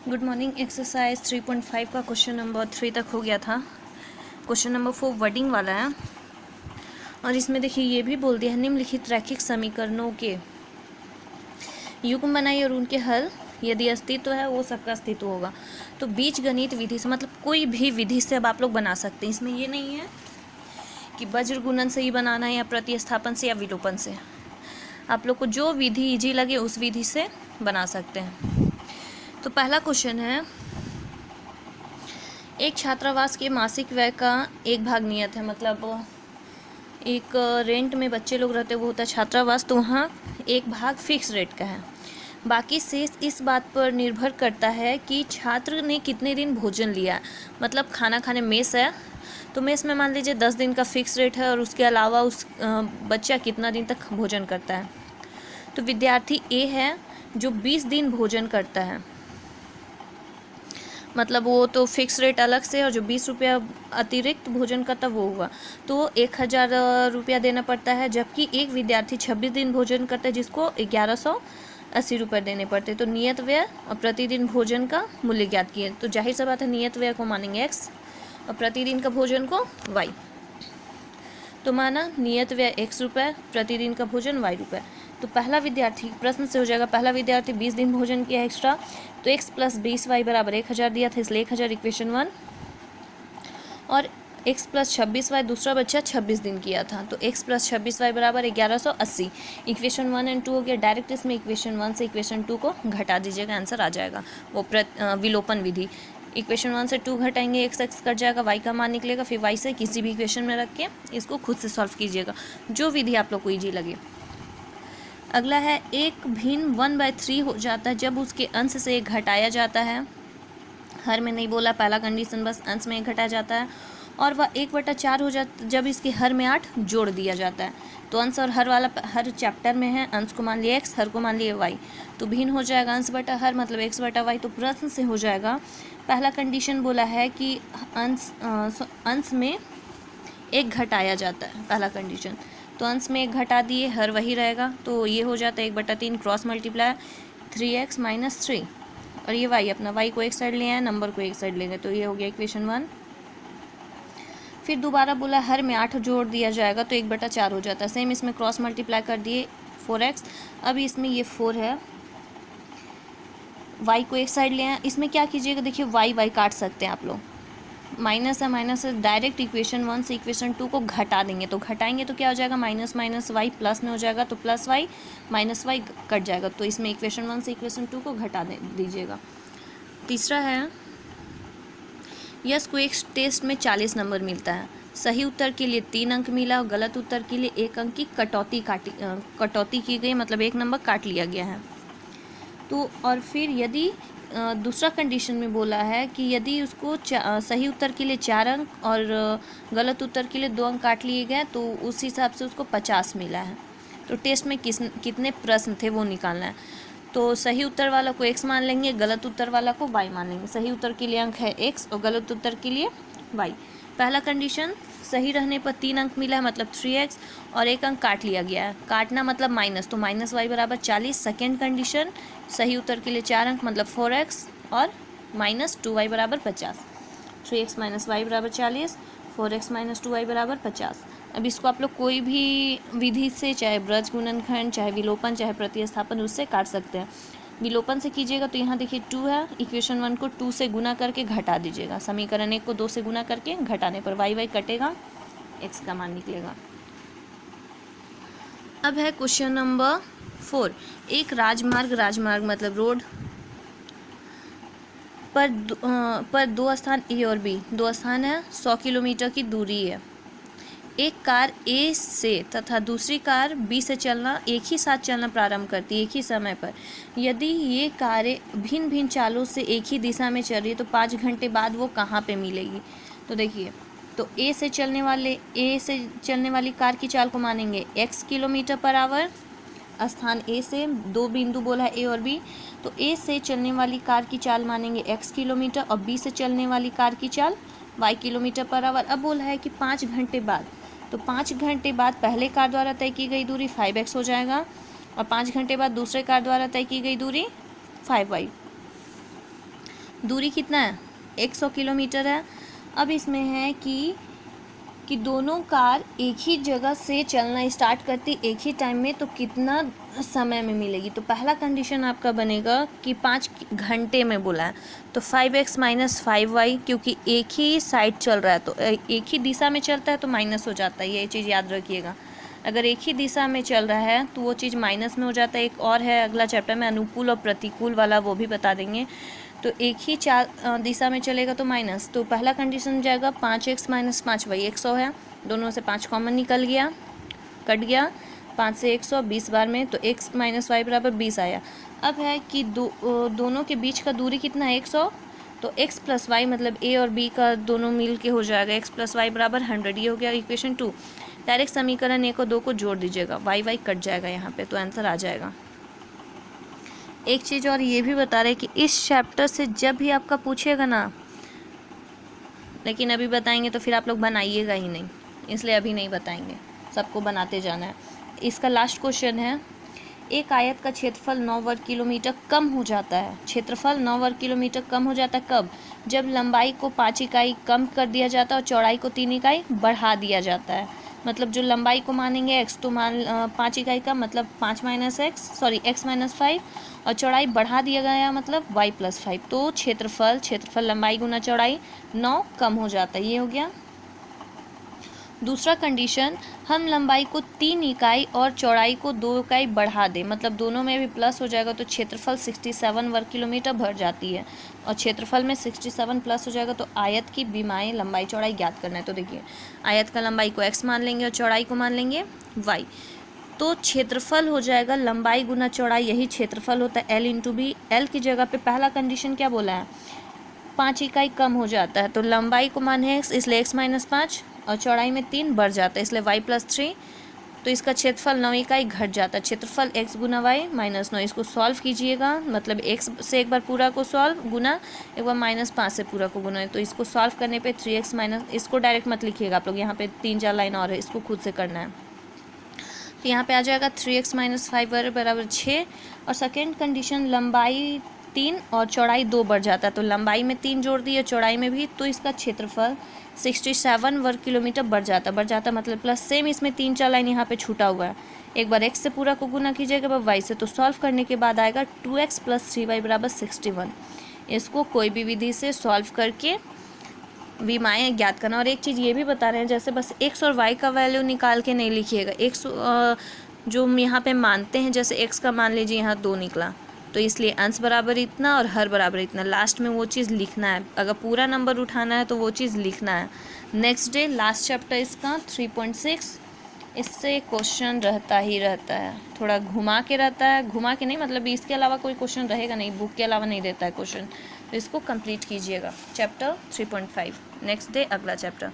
Good morning. Exercise 3.5 का question number 3 तक हो गया था। क्वेश्चन नंबर 4 वर्डिंग वाला है और इसमें देखिए ये भी बोल दिया है निम्नलिखित रैखिक समीकरणों के युग्म बनाइए और उनके हल यदि अस्तित्व है वो सबका अस्तित्व होगा। तो बीजगणित विधि से मतलब कोई भी विधि से अब आप लोग बना सकते हैं। इसमें ये नहीं है कि वज्र गुणन से ही बनाना है या प्रतिस्थापन से या विलोपन से। आप लोग को जो विधि इजी लगे उस विधि से बना सकते हैं। तो पहला क्वेश्चन है, एक छात्रावास के मासिक व्यय का एक भाग नियत है। मतलब एक रेंट में बच्चे लोग रहते हैं वो होता है छात्रावास, तो वहाँ एक भाग फिक्स रेट का है। बाकी शेष इस बात पर निर्भर करता है कि छात्र ने कितने दिन भोजन लिया। मतलब खाना खाने मेस है तो मेस में मान लीजिए 10 दिन का फिक्स रेट है और उसके अलावा उस बच्चा कितना दिन तक भोजन करता है। तो विद्यार्थी ए है जो 20 दिन भोजन करता है। मतलब वो तो फिक्स रेट अलग से और जो 20 रुपया अतिरिक्त भोजन का तब वो हुआ तो 1000 रुपया देना पड़ता है। जबकि एक विद्यार्थी 26 दिन भोजन करता है जिसको 1180 रुपये देने पड़ते हैं। तो नियत व्यय और प्रतिदिन भोजन का मूल्य ज्ञात किए। तो जाहिर सा बात है नियत व्यय को मानेंगे x और प्रतिदिन का भोजन को y। तो माना नियत व्यय x रुपये, प्रतिदिन का भोजन y रुपये। तो पहला विद्यार्थी प्रश्न से हो जाएगा, पहला विद्यार्थी 20 दिन भोजन किया एक्स्ट्रा तो x + 20y बराबर 1000 दिया था इसलिए 1000 इक्वेशन 1। और x + 26y दूसरा बच्चा 26 दिन किया था तो x + 26y बराबर 1180। इक्वेशन 1 और 2 हो गया। डायरेक्ट इसमें इक्वेशन 1 से इक्वेशन 2 को घटा दीजिएगा, आंसर आ जाएगा। वो विलोपन विधि। इक्वेशन 1 से 2 घटाएंगे x कट जाएगा, y का मान निकलेगा। फिर y से किसी भी इक्वेशन में रख के इसको खुद से सॉल्व कीजिएगा जो विधि आप लोग को ईजी लगे। अगला है, एक भिन्न 1/3 हो जाता है जब उसके अंश से एक घटाया जाता है। हर में नहीं बोला, पहला कंडीशन बस अंश में एक घटाया जाता है। और वह 1/4 हो जाता जब इसके हर में 8 जोड़ दिया जाता है। तो अंश और हर वाला हर चैप्टर में है। अंश को मान लिए x, हर को मान लिए y। तो भिन्न हो जाएगा अंश बटा हर मतलब x/y। तो प्रश्न से हो जाएगा, पहला कंडीशन बोला है कि अंश में एक घटाया जाता है, पहला कंडीशन। तो अंश में एक घटा दिए, हर वही रहेगा तो ये हो जाता है 1/3 क्रॉस मल्टीप्लाई 3x - 3 और ये y अपना y को एक साइड ले आए, नंबर को एक साइड लेंगे तो ये हो गया इक्वेशन 1। फिर दोबारा बोला हर में 8 जोड़ दिया जाएगा तो 1/4 हो जाता है। सेम इसमें क्रॉस मल्टीप्लाई कर दिए 4x। अब इसमें ये 4 है, y को एक साइड ले आए। इसमें क्या कीजिएगा, देखिए y काट सकते हैं आप लोग, माइनस है माइनस है, डायरेक्ट इक्वेशन 1 से इक्वेशन 2 को घटा देंगे। तो घटाएंगे तो क्या हो जाएगा, माइनस माइनस वाई प्लस में हो जाएगा तो plus y minus y cut जाएगा। तो इसमें इक्वेशन 1 से इक्वेशन 2 को घटा दीजिएगा। तीसरा है, यस को एक टेस्ट में 40 नंबर मिलता है। सही उत्तर के लिए 3 अंक मिला और गलत उत्तर के लिए 1 अंक की कटौती की गई, मतलब 1 नंबर काट लिया गया है। तो और फिर यदि दूसरा कंडीशन में बोला है कि यदि उसको सही उत्तर के लिए 4 अंक और गलत उत्तर के लिए 2 अंक काट लिए गए तो उस हिसाब से उसको 50 मिला है। तो टेस्ट में कितने प्रश्न थे वो निकालना है। तो सही उत्तर वाला को x मान लेंगे, गलत उत्तर वाला को y मान लेंगे। सही उत्तर के लिए अंक है x और गलत उत्तर के लिए y। पहला कंडीशन सही रहने पर 3 अंक मिला है मतलब 3x और 1 अंक काट लिया गया है। काटना मतलब माइनस, तो -y बराबर 40। सेकेंड कंडीशन सही उत्तर के लिए 4 अंक मतलब 4x और -2y बराबर 50। 3x - y बराबर 40, 4x - 2y बराबर 50। अब इसको आप लोग कोई भी विधि से, चाहे ब्रज गुणनखंड, चाहे विलोपन, चाहे प्रतिस्थापन, उससे काट सकते हैं। विलोपन से कीजिएगा तो यहाँ देखिए 2 है, इक्वेशन 1 को 2 से गुना करके घटा दीजिएगा। समीकरण 1 को 2 से गुना करके घटाने पर y कटेगा, x का मान निकलेगा। अब है क्वेश्चन नंबर 4, एक राजमार्ग मतलब रोड पर दो स्थान ए और बी, 2 स्थान है, 100 किलोमीटर की दूरी है। एक कार ए से तथा दूसरी कार बी से एक ही साथ चलना प्रारंभ करती है एक ही समय पर। यदि ये कारें भिन्न भिन्न चालों से एक ही दिशा में चल रही है तो 5 घंटे बाद वो कहाँ पे मिलेगी। तो देखिए, तो ए से चलने वाली कार की चाल को मानेंगे x किलोमीटर पर आवर। स्थान ए से 2 बिंदु बोला है ए और बी, तो ए से चलने वाली कार की चाल मानेंगे x किलोमीटर और बी से चलने वाली कार की चाल y किलोमीटर पर आवर। अब बोला है कि 5 घंटे बाद, तो 5 घंटे बाद पहले कार द्वारा तय की गई दूरी 5x हो जाएगा और 5 घंटे बाद दूसरे कार द्वारा तय की गई दूरी 5y। दूरी कितना है 100 किलोमीटर है। अब इसमें है कि दोनों कार एक ही जगह से चलना स्टार्ट करती एक ही टाइम में, तो कितना समय में मिलेगी। तो पहला कंडीशन आपका बनेगा कि 5 घंटे में बोला है, तो 5x माइनस 5y, क्योंकि एक ही साइड चल रहा है तो एक ही दिशा में चलता है तो माइनस हो जाता है, ये चीज़ याद रखिएगा। अगर एक ही दिशा में चल रहा है तो वो चीज़ माइनस में हो जाता है। एक और है अगला चैप्टर में अनुकूल और प्रतिकूल वाला, वो भी बता देंगे। तो एक ही दिशा में चलेगा तो माइनस, तो पहला कंडीशन जाएगा 5x माइनस 5y, 100 है, दोनों से 5 कॉमन निकल गया, कट गया, 5 से 100 20 बार में, तो x माइनस वाई बराबर 20 आया। अब है कि दोनों के बीच का दूरी कितना है 100, तो x प्लस वाई मतलब a और b का दोनों मिल के हो जाएगा x प्लस वाई बराबर 100, ये हो गया इक्वेशन 2। डायरेक्ट समीकरण 1 और 2 को जोड़ दीजिएगा, y कट जाएगा यहाँ पे, तो आंसर आ जाएगा। एक चीज़ और ये भी बता रहे कि इस चैप्टर से जब भी आपका पूछेगा ना, लेकिन अभी बताएंगे तो फिर आप लोग बनाइएगा ही नहीं, इसलिए अभी नहीं बताएंगे, सबको बनाते जाना है। इसका लास्ट क्वेश्चन है, एक आयत का क्षेत्रफल 9 वर्ग किलोमीटर कम हो जाता है। क्षेत्रफल 9 वर्ग किलोमीटर कम हो जाता है कब? जब लंबाई को 5 इकाई कम कर दिया जाता है और चौड़ाई को 3 इकाई बढ़ा दिया जाता है। मतलब जो लंबाई को मानेंगे x, तो 5 इकाई का मतलब 5 माइनस x माइनस 5, और चौड़ाई बढ़ा दिया गया मतलब y प्लस 5। तो क्षेत्रफल लंबाई गुना चौड़ाई 9 कम हो जाता है, ये हो गया। दूसरा कंडीशन, हम लंबाई को 3 इकाई और चौड़ाई को 2 इकाई बढ़ा दें, मतलब दोनों में भी प्लस हो जाएगा, तो क्षेत्रफल 67 वर्ग किलोमीटर भर जाती है, और क्षेत्रफल में 67 प्लस हो जाएगा, तो आयत की विमाएं लंबाई चौड़ाई ज्ञात करना है। तो देखिए, आयत का लंबाई को x मान लेंगे और चौड़ाई को मान लेंगे y, तो क्षेत्रफल हो जाएगा लंबाई गुना चौड़ाई, यही क्षेत्रफल होता है l इंटू बी। l की जगह पे पहला कंडीशन क्या बोला है, 5 इकाई कम हो जाता है, तो लंबाई को मान है x, इसलिए x माइनस 5, और चौड़ाई में 3 बढ़ जाता है, इसलिए y प्लस 3, तो इसका क्षेत्रफल 9 इकाई घट जाता है। क्षेत्रफल x गुना y माइनस 9, इसको सॉल्व कीजिएगा, मतलब x से एक बार पूरा को सॉल्व गुना, एक बार माइनस 5 से पूरा को गुना, तो इसको सॉल्व करने पे 3x माइनस, इसको डायरेक्ट मत लिखिएगा आप लोग, यहाँ पे 3-4 लाइन और है, इसको खुद से करना है। तो यहाँ पे आ जाएगा 3x माइनस 5 बराबर 6, और सेकेंड कंडीशन, लंबाई 3 और चौड़ाई 2 बढ़ जाता है, तो लंबाई में 3 जोड़ दिए, चौड़ाई में भी, तो इसका क्षेत्रफल 67 वर्ग किलोमीटर बढ़ जाता मतलब प्लस, सेम इसमें 3-4 लाइन यहाँ पे छूटा हुआ है। एक बार x से पूरा को गुना कीजिएगा y से, तो सॉल्व करने के बाद आएगा 2x प्लस 3y बराबर 61। इसको कोई भी विधि से सॉल्व करके विमाएं ज्ञात करना। और एक चीज़ ये भी बता रहे हैं, जैसे बस x और y का वैल्यू निकाल के नहीं लिखिएगा, x जो हम यहाँ पे मानते हैं, जैसे x का मान लीजिए यहाँ 2 निकला, तो इसलिए अंश बराबर इतना और हर बराबर इतना, लास्ट में वो चीज़ लिखना है। अगर पूरा नंबर उठाना है तो वो चीज़ लिखना है। नेक्स्ट डे लास्ट चैप्टर इसका 3.6, इससे क्वेश्चन रहता है, थोड़ा घुमा के रहता है, घुमा के नहीं मतलब इसके अलावा कोई क्वेश्चन रहेगा नहीं, बुक के अलावा नहीं देता है क्वेश्चन, तो इसको कंप्लीट कीजिएगा। चैप्टर 3.5 नेक्स्ट डे अगला चैप्टर।